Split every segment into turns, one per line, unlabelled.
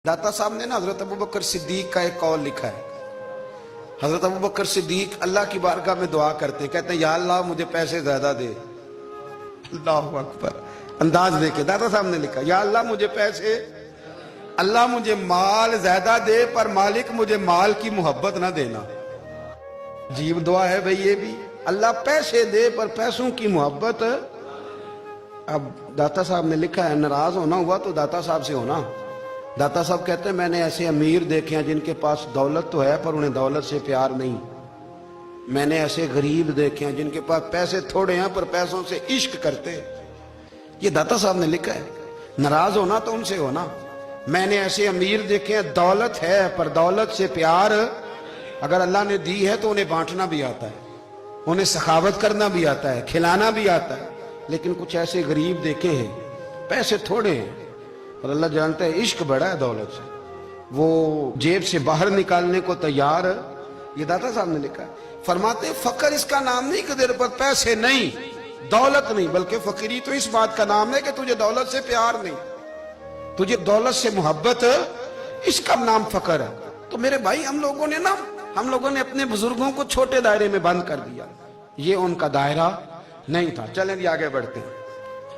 दाता साहब ने ना हजरत अबू बकर सिद्दीक का एक कौल लिखा है। हजरत अबू बकर सिद्दीक अल्लाह की बारगाह में दुआ करते, कहते हैं या अल्लाह मुझे पैसे ज्यादा दे। अल्लाह अकबर, अंदाज देखे दाता साहब ने लिखा या अल्लाह मुझे पैसे, अल्लाह मुझे माल ज्यादा दे पर मालिक मुझे माल की मोहब्बत ना देना। अजीब दुआ है भाई ये भी, अल्लाह पैसे दे पर पैसों की मोहब्बत। अब दाता साहब ने लिखा है नाराज होना हुआ तो दाता साहब से होना। दाता साहब कहते हैं मैंने ऐसे अमीर देखे हैं जिनके पास दौलत तो है पर उन्हें दौलत से प्यार नहीं। मैंने ऐसे गरीब देखे हैं जिनके पास पैसे थोड़े हैं पर पैसों से इश्क करते। ये दाता साहब ने लिखा है। नाराज होना तो उनसे होना। मैंने ऐसे अमीर देखे हैं दौलत है पर दौलत से प्यार, अगर अल्लाह ने दी है तो उन्हें बांटना भी आता है, उन्हें सखावत करना भी आता है, खिलाना भी आता है। लेकिन कुछ ऐसे गरीब देखे हैं पैसे थोड़े हैं और अल्लाह जानता है इश्क बड़ा है दौलत से, वो जेब से बाहर निकालने को तैयार। ये दाता साहब ने लिखा है। फरमाते फकर इसका नाम नहीं कि तेरे पर पैसे नहीं, दौलत नहीं, बल्कि फकीरी तो इस बात का नाम है कि तुझे दौलत से प्यार नहीं, तुझे दौलत से मोहब्बत, इसका नाम फकर है। तो मेरे भाई हम लोगों ने अपने बुजुर्गों को छोटे दायरे में बंद कर दिया, ये उनका दायरा नहीं था। चलें जी आगे बढ़ते हैं।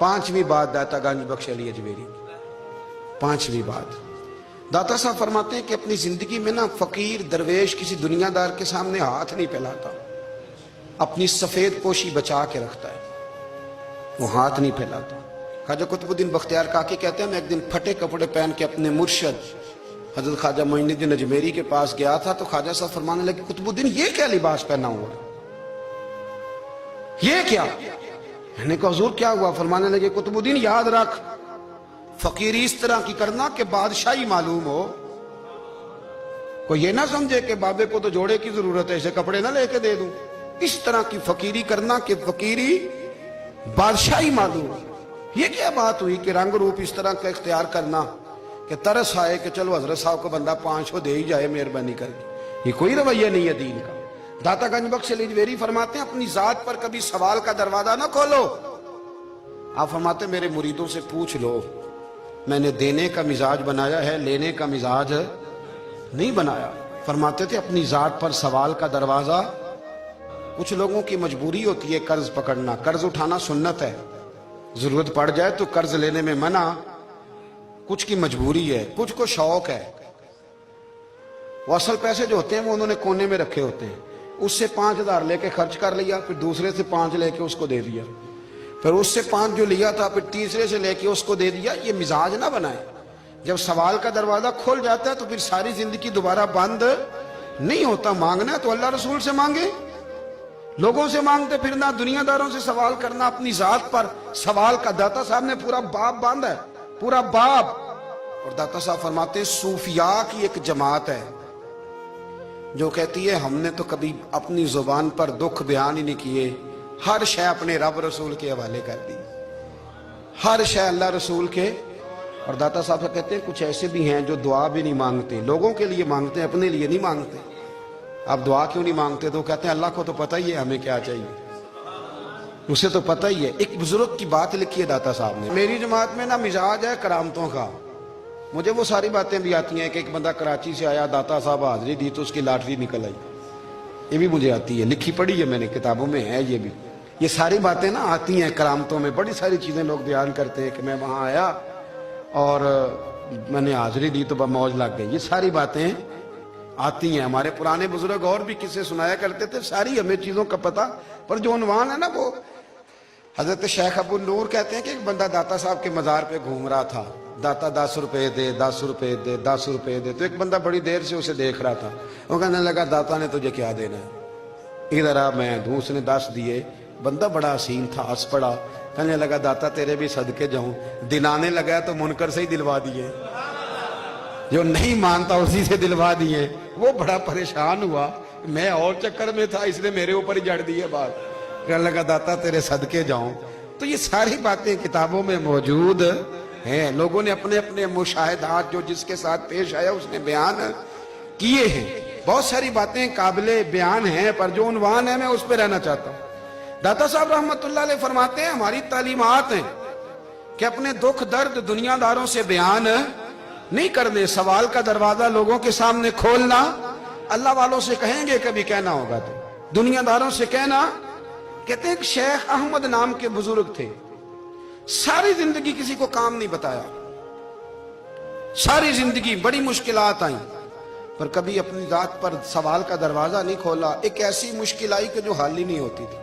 पांचवी बात दाता गंज बख्श अली अजमेरी, पांचवी बात दाता साहब फरमाते हैं कि अपनी जिंदगी में ना फकीर दरवेश किसी दुनियादार के सामने हाथ नहीं फैलाता, अपनी सफेद पोशी बचा के रखता है, वो हाथ नहीं फैलाता। ख्वाजा कुतुबुद्दीन बख्तियार काकी कहते हैं मैं एक दिन फटे कपड़े पहन के अपने मुर्शद हजरत ख्वाजा मोइनुद्दीन अजमेरी के पास गया था तो ख्वाजा साहब फरमाने लगे कुतुबुद्दीन ये क्या लिबास पहना हुआ, ये क्या? मैंने कहा हुजूर क्या हुआ? फरमाने लगे कुतुबुद्दीन याद रख फकीरी इस तरह की करना कि बादशाही मालूम हो, कोई ये ना समझे कि बाबे को तो जोड़े की जरूरत है इसे कपड़े ना लेके दे दूं। इस तरह की फकीरी करना कि फकीरी बादशाही मालूम हो। ये क्या बात हुई कि रंग रूप इस तरह का इख्तियार करना कि तरस आए कि चलो हजरत साहब को बंदा 500 दे ही जाए मेहरबानी करके, ये कोई रवैया नहीं है दीन का। दाता गंज बख्श अली अजमेरी फरमाते हैं अपनी जात पर कभी सवाल का दरवाजा ना खोलो। आप फरमाते मेरे मुरीदों से पूछ लो, मैंने देने का मिजाज बनाया है, लेने का मिजाज नहीं बनाया। फरमाते थे अपनी जात पर सवाल का दरवाजा। कुछ लोगों की मजबूरी होती है कर्ज पकड़ना, कर्ज उठाना सुन्नत है, जरूरत पड़ जाए तो कर्ज लेने में मना। कुछ की मजबूरी है, कुछ को शौक है, वो असल पैसे जो होते हैं वो उन्होंने कोने में रखे होते हैं, उससे 5000 लेके खर्च कर लिया, फिर दूसरे से 5 लेके उसको दे दिया, फिर उससे 5 जो लिया था फिर तीसरे से लेके उसको दे दिया। ये मिजाज ना बनाए। जब सवाल का दरवाजा खुल जाता है तो फिर सारी जिंदगी दोबारा बंद नहीं होता। मांगना है तो अल्लाह रसूल से मांगे, लोगों से मांगते फिरना, दुनियादारों से सवाल करना, अपनी जात पर सवाल का। दाता साहब ने पूरा बाब बांधा है, पूरा बाब। और दाता साहब फरमाते सूफिया की एक जमात है जो कहती है हमने तो कभी अपनी जुबान पर दुख बयान ही नहीं किए, हर शय अपने रब रसूल के हवाले कर दी, हर शय अल्लाह रसूल के। और दाता साहब कहते हैं कुछ ऐसे भी हैं जो दुआ भी नहीं मांगते, लोगों के लिए मांगते हैं, अपने लिए नहीं मांगते। आप दुआ क्यों नहीं मांगते? तो कहते हैं अल्लाह को तो पता ही है हमें क्या चाहिए, उसे तो पता ही है। एक बुजुर्ग की बात लिखी है दाता साहब ने, मेरी जमात में ना मिजाज है करामतों का। मुझे वो सारी बातें भी आती हैं कि एक बंदा कराची से आया, दाता साहब हाजिरी दी तो उसकी लॉटरी निकल आई, ये भी मुझे आती है, लिखी पढ़ी है मैंने, किताबों में है ये भी। ये सारी बातें ना आती हैं करामतों में, बड़ी सारी चीजें लोग बयान करते हैं कि मैं वहां आया और मैंने हाजिरी दी तो मौज लग गई। ये सारी बातें आती हैं। हमारे पुराने बुजुर्ग और भी किस्से सुनाया करते थे, सारी हमें चीजों का पता, पर जो उन्वान है ना वो हजरत शेख अबू नूर कहते हैं कि एक बंदा दाता साहब के मजार पे घूम रहा था, दाता 10 रुपए दे, 10 रुपए दे, 10 रुपए दे। तो एक बंदा बड़ी देर से उसे देख रहा था, वो कहने लगा दाता ने तुझे क्या देना है, इधर आ मैं दूं। उसने 10 दिए। बंदा बड़ा हसीन था, हंस पड़ा, कहने लगा दाता तेरे भी सदके जाऊं। दिलाने लगा तो मुनकर से ही दिलवा दिए, जो नहीं मानता उसी से दिलवा दिए। वो बड़ा परेशान हुआ, मैं और चक्कर में था, इसने मेरे ऊपर ही जड़ दी है बात। कहने लगा दाता तेरे सदके जाऊं। तो ये सारी बातें किताबों में मौजूद हैं, लोगों ने अपने अपने मुशाहिदात जो जिसके साथ पेश आया उसने बयान किए हैं। बहुत सारी बातें काबिले बयान हैं, पर जो उन्वान है मैं उस पर रहना चाहता हूं। दाता साहब रहमतुल्लाह अलैह फरमाते हैं हमारी तालीमात हैं कि अपने दुख दर्द दुनियादारों से बयान نہیں کرنے، سوال کا دروازہ لوگوں کے سامنے کھولنا اللہ والوں سے کہیں گے کبھی کہنا ہوگا تو دنیا داروں سے کہنا. کہتے ہیں کہ شیخ احمد نام کے بزرگ تھے، ساری زندگی کسی کو کام نہیں بتایا، ساری زندگی بڑی مشکلات آئیں پر کبھی اپنی ذات پر سوال کا دروازہ نہیں کھولا. ایک ایسی مشکل آئی کہ جو حل ہی نہیں ہوتی تھی،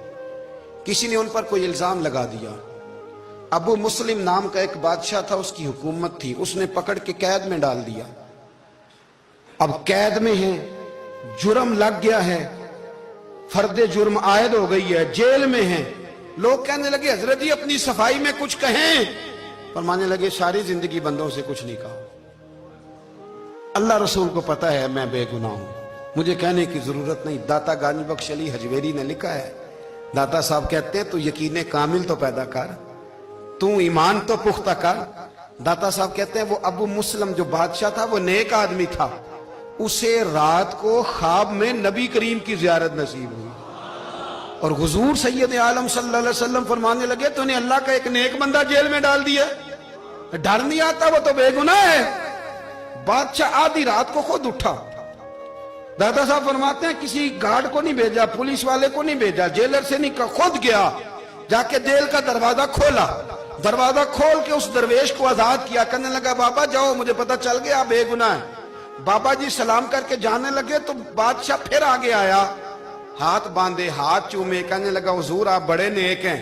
کسی نے ان پر کوئی الزام لگا دیا. ابو مسلم نام کا ایک بادشاہ تھا، اس کی حکومت تھی، اس نے پکڑ کے قید میں ڈال دیا. اب قید میں ہیں، جرم لگ گیا ہے، فرد جرم عائد ہو گئی ہے، جیل میں ہیں. لوگ کہنے لگے حضرت جی اپنی صفائی میں کچھ کہیں. فرمانے لگے ساری زندگی بندوں سے کچھ نہیں کہا، اللہ رسول کو پتا ہے میں بے گناہ ہوں، مجھے کہنے کی ضرورت نہیں. داتا غانی بخش علی حجویری نے لکھا ہے، داتا صاحب کہتے ہیں تو یقین کامل تو پیدا کر، تو ایمان تو پختہ کر. داتا صاحب کہتے ہیں وہ ابو مسلم جو بادشاہ تھا وہ نیک آدمی تھا، اسے رات کو خواب میں نبی کریم کی زیارت نصیب ہوئی اور حضور سید عالم صلی اللہ علیہ وسلم فرمانے لگے تو نے اللہ کا ایک نیک بندہ جیل میں ڈال دیا، ڈر نہیں آتا، وہ تو بے گناہ ہے. بادشاہ آدھی رات کو خود اٹھا. دادا صاحب فرماتے ہیں کسی گارڈ کو نہیں بھیجا، پولیس والے کو نہیں بھیجا، جیلر سے نہیں کہا، خود گیا، جا کے جیل کا دروازہ کھولا. دروازہ کھول کے اس درویش کو آزاد کیا، کہنے لگا بابا جاؤ، مجھے پتا چل گیا آپ بے گناہ ہیں. بابا جی سلام کر کے جانے لگے تو بادشاہ پھر آگے آیا، ہاتھ باندھے، ہاتھ چومے، کہنے لگا حضور آپ بڑے نیک ہیں،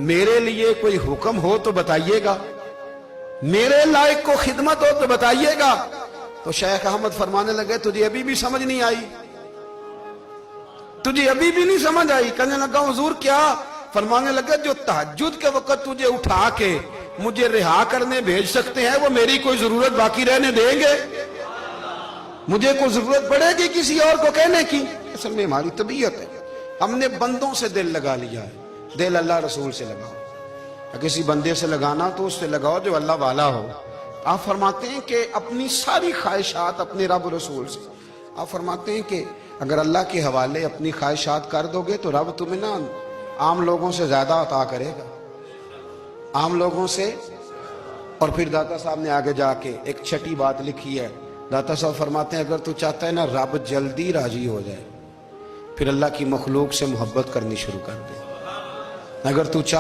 میرے لیے کوئی حکم ہو تو بتائیے گا، میرے لائق کو خدمت ہو تو بتائیے گا. تو شیخ احمد فرمانے لگے تجھے ابھی بھی سمجھ نہیں آئی، تجھے ابھی بھی نہیں سمجھ آئی. کہنے لگا حضور کیا؟ فرمانے لگے جو تہجد کے وقت تجھے اٹھا کے مجھے رہا کرنے بھیج سکتے ہیں وہ میری کوئی ضرورت باقی رہنے دیں گے؟ مجھے کوئی ضرورت پڑے گی کسی اور کو کہنے کی؟ اصل میں ہماری طبیعت ہے، ہم نے بندوں سے دل لگا لیا ہے. دل اللہ رسول سے لگاؤ، کسی بندے سے لگانا تو اس سے لگاؤ جو اللہ والا ہو. آپ فرماتے ہیں کہ اپنی ساری خواہشات اپنے رب رسول سے، آپ فرماتے ہیں کہ اگر اللہ کے حوالے اپنی خواہشات کر دو گے تو رب تمہیں نا عام لوگوں سے زیادہ عطا کرے گا، عام لوگوں سے. اور پھر داتا صاحب نے آگے جا کے ایک چھٹی بات لکھی ہے. داتا صاحب فرماتے ہیں اگر تو چاہتا ہے نا رب جلدی راضی ہو جائے پھر اللہ کی مخلوق سے محبت کرنی شروع کر دے. اگر تو چاہ